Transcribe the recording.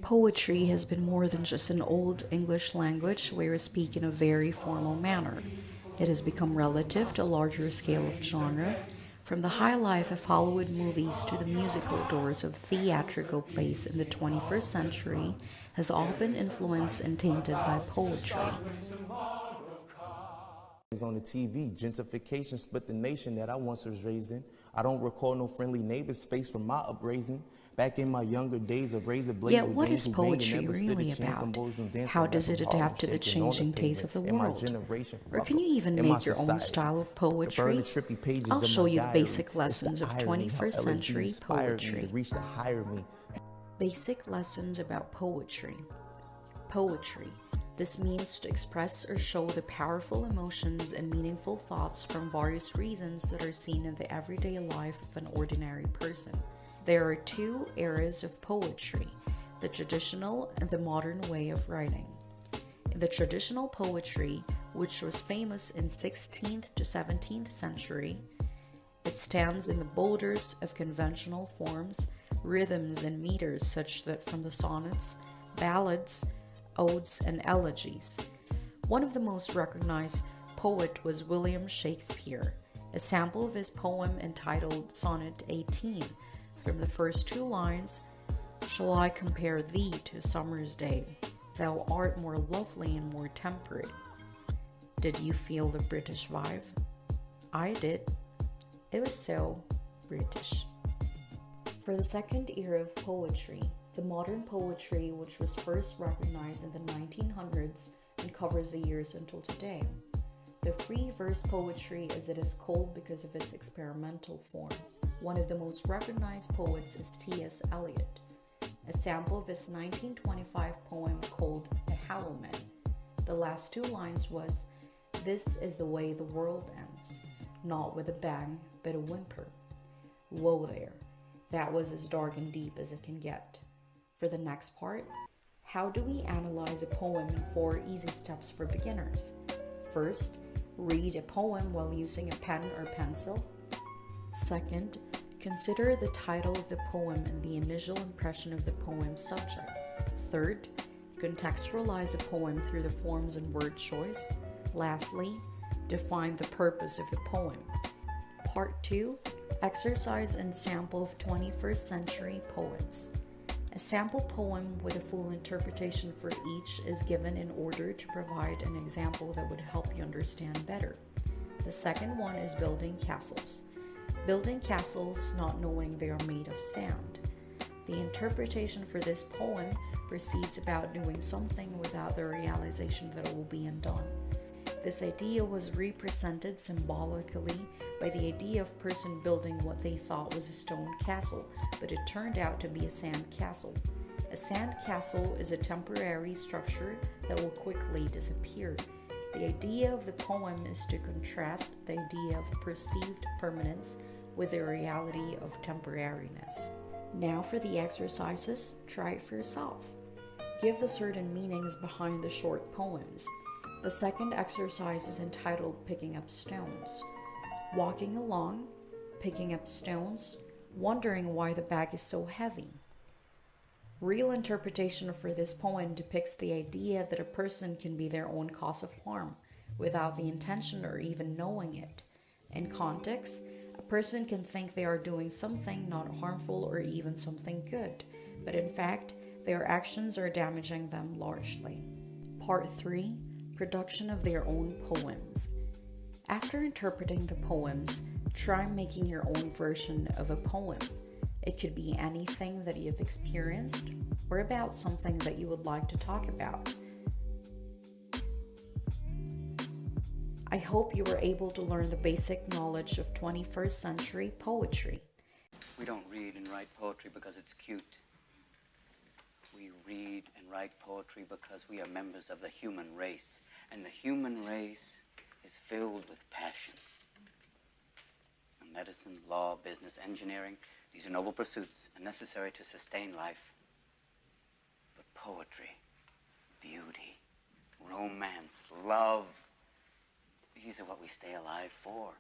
Poetry has been more than just an old English language where we speak in a very formal manner. It has become relative to a larger scale of genre, from the high life of Hollywood movies to the musical doors of theatrical plays in the 21st century, has all been influenced and tainted by poetry. On the TV, gentrification split the nation that I once was raised in. I don't recall no friendly neighbors faced from my upraising. Back in my younger days of razor blades Yet, with what gangs is who bang and poetry never stood a really chance. Them about? boys who dance How like does that it from Harlem adapt to the shaking on the changing taste pavement. of the In my world? generation, Or fuck can 'em. you even In my make your own society, style of to burn poetry? the trippy pages I'll of show my you the diary. basic It's the lessons of irony how 21st LSD century inspired me to poetry. reach the higher me. Basic lessons about poetry. Poetry. This means to express or show the powerful emotions and meaningful thoughts from various reasons that are seen in the everyday life of an ordinary person. There are two eras of poetry, the traditional and the modern way of writing. In the traditional poetry, which was famous in 16th to 17th century, it stands in the borders of conventional forms, rhythms, and meters such that from the sonnets, ballads, odes, and elegies. One of the most recognized poet was William Shakespeare. A sample of his poem entitled Sonnet 18, from the first two lines, "Shall I compare thee to a summer's day? Thou art more lovely and more temperate." Did you feel the British vibe? I did. It was so British. For the second era of poetry, the modern poetry, which was first recognized in the 1900s and covers the years until today. The free verse poetry, as it is called because of its experimental form. One of the most recognized poets is T.S. Eliot. A sample of his 1925 poem called The Hollow Man. The last two lines was, "This is the way the world ends, not with a bang, but a whimper." Whoa there, that was as dark and deep as it can get. For the next part, how do we analyze a poem in 4 easy steps for beginners? First, read a poem while using a pen or pencil. Second, consider the title of the poem and the initial impression of the poem's subject. Third, contextualize a poem through the forms and word choice. Lastly, define the purpose of the poem. Part 2, exercise and sample of 21st century poems. A sample poem with a full interpretation for each is given in order to provide an example that would help you understand better. The second one is building castles. Building castles not knowing they are made of sand. The interpretation for this poem proceeds about doing something without the realization that it will be undone. This idea was represented symbolically by the idea of person building what they thought was a stone castle, but it turned out to be a sand castle. A sand castle is a temporary structure that will quickly disappear. The idea of the poem is to contrast the idea of perceived permanence with the reality of temporariness. Now for the exercises, try it for yourself. Give the certain meanings behind the short poems. The second exercise is entitled Picking Up Stones. Walking along, picking up stones, wondering why the bag is so heavy. Real interpretation for this poem depicts the idea that a person can be their own cause of harm without the intention or even knowing it. In context, a person can think they are doing something not harmful or even something good, but in fact, their actions are damaging them largely. Part 3, production of their own poems. After interpreting the poems, try making your own version of a poem. It could be anything that you've experienced or about something that you would like to talk about. I hope you were able to learn the basic knowledge of 21st century poetry. We don't read and write poetry because it's cute. We read and write poetry because we are members of the human race, and the human race is filled with passion. Medicine, law, business, engineering, these are noble pursuits and necessary to sustain life. But poetry, beauty, romance, love, these are what we stay alive for.